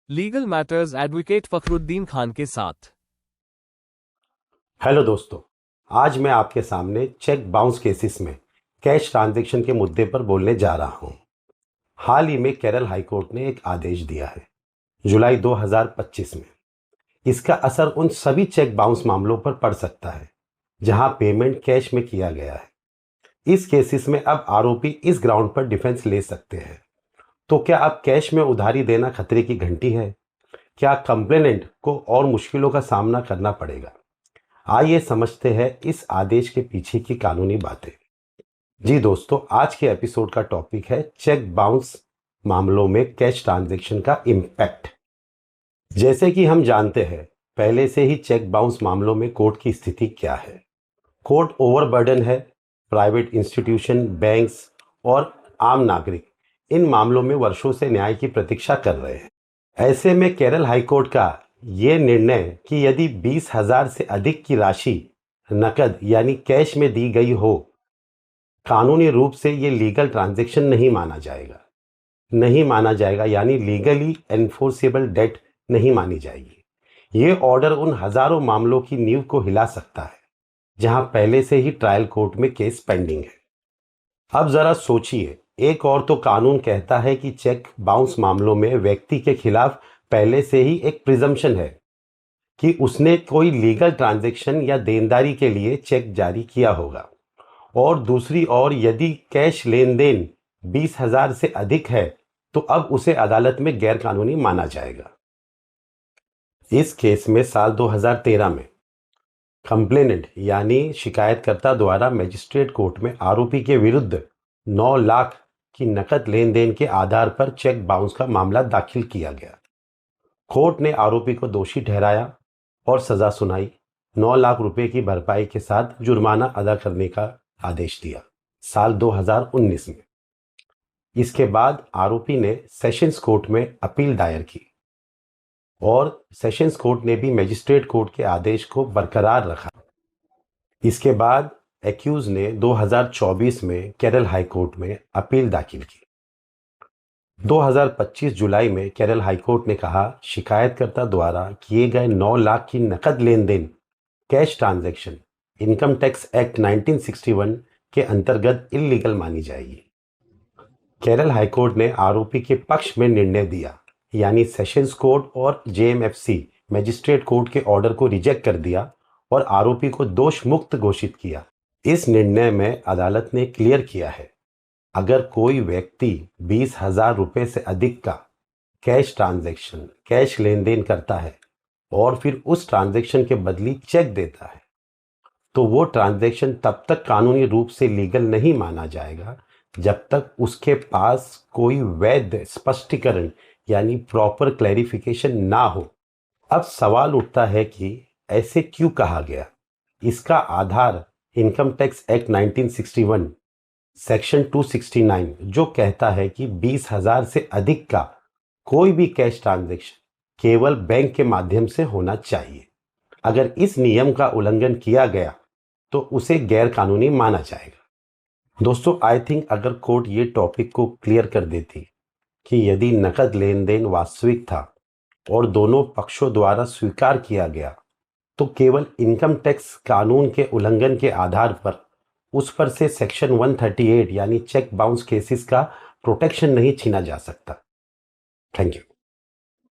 Legal matters advocate Fakhruddin Khan के साथ। Hello दोस्तों, आज मैं आपके सामने चेक बाउंस केसेस में कैश ट्रांजैक्शन के मुद्दे पर बोलने जा रहा हूं। हाल ही में केरल हाईकोर्ट ने एक आदेश दिया है जुलाई 2025 में। इसका असर उन सभी चेक बाउंस मामलों पर पड़ सकता है जहां पेमेंट कैश में किया गया है। इस केसेस में अब आरोपी इस ग्राउंड पर डिफेंस ले सकते हैं। तो क्या अब कैश में उधारी देना खतरे की घंटी है? क्या कंप्लेनेंट को और मुश्किलों का सामना करना पड़ेगा? आइए समझते हैं इस आदेश के पीछे की कानूनी बातें। जी दोस्तों, आज के एपिसोड का टॉपिक है चेक बाउंस मामलों में कैश ट्रांजैक्शन का इम्पैक्ट। जैसे कि हम जानते हैं पहले से ही चेक बाउंस मामलों में कोर्ट की स्थिति क्या है। कोर्ट ओवरबर्डन है। प्राइवेट इंस्टीट्यूशन, बैंक्स और आम नागरिक इन मामलों में वर्षों से न्याय की प्रतीक्षा कर रहे हैं। ऐसे में केरल हाईकोर्ट का ये निर्णय कि यदि 20,000 से अधिक की राशि नकद यानी कैश में दी गई हो, कानूनी रूप से ये लीगल ट्रांजैक्शन नहीं माना जाएगा यानी लीगली एनफोर्सेबल डेट नहीं मानी जाएगी। ये ऑर्डर उन हजारों मामलों की नींव को हिला सकता है जहां पहले से ही ट्रायल कोर्ट में केस पेंडिंग है। अब जरा सोचिए, एक और तो कानून कहता है कि चेक बाउंस मामलों में व्यक्ति के खिलाफ पहले से ही एक प्रिजम्पशन है कि उसने कोई लीगल ट्रांजैक्शन या देनदारी के लिए चेक जारी किया होगा, और दूसरी ओर यदि कैश लेन देन 20,000 से अधिक है तो अब उसे अदालत में गैरकानूनी माना जाएगा। इस केस में साल 2013 में कंप्लेनेंट यानी शिकायतकर्ता द्वारा मजिस्ट्रेट कोर्ट में आरोपी के विरुद्ध 9 लाख की नकद लेन देन के आधार पर चेक बाउंस का मामला दाखिल किया गया। कोर्ट ने आरोपी को दोषी ठहराया और सजा सुनाई। 9 लाख रुपए की भरपाई के साथ जुर्माना अदा करने का आदेश दिया साल 2019 में। इसके बाद आरोपी ने सेशंस कोर्ट में अपील दायर की और सेशंस कोर्ट ने भी मजिस्ट्रेट कोर्ट के आदेश को बरकरार रखा। इसके बाद एक्यूज ने 2024 में केरल हाईकोर्ट में अपील दाखिल की। 2025 जुलाई में केरल हाईकोर्ट ने कहा शिकायतकर्ता द्वारा किए गए 9 लाख की नकद लेन देन cash transaction income tax act 1961 के अंतर्गत इल्लीगल मानी जाएगी। केरल हाईकोर्ट ने आरोपी के पक्ष में निर्णय दिया यानी सेशंस कोर्ट और जेएमएफसी मजिस्ट्रेट कोर्ट के ऑर्डर को रिजेक्ट कर दिया और आरोपी को दोष मुक्त घोषित किया। इस निर्णय में अदालत ने क्लियर किया है अगर कोई व्यक्ति 20,000 रुपए से अधिक का कैश लेन देन करता है और फिर उस ट्रांजैक्शन के बदली चेक देता है तो वो ट्रांजैक्शन तब तक कानूनी रूप से लीगल नहीं माना जाएगा जब तक उसके पास कोई वैध स्पष्टीकरण यानी प्रॉपर क्लैरिफिकेशन ना हो। अब सवाल उठता है कि ऐसे क्यों कहा गया। इसका आधार इनकम टैक्स एक्ट 1961 सेक्शन 269 जो कहता है कि 20,000 से अधिक का कोई भी कैश ट्रांजैक्शन केवल बैंक के माध्यम से होना चाहिए। अगर इस नियम का उल्लंघन किया गया तो उसे गैर कानूनी माना जाएगा। दोस्तों, आई थिंक अगर कोर्ट ये टॉपिक को क्लियर कर देती कि यदि नकद लेन देन वास्तविक था और दोनों पक्षों द्वारा स्वीकार किया गया तो केवल इनकम टैक्स कानून के उल्लंघन के आधार पर उस पर से सेक्शन 138 यानी चेक बाउंस केसेस का प्रोटेक्शन नहीं छीना जा सकता। Thank you.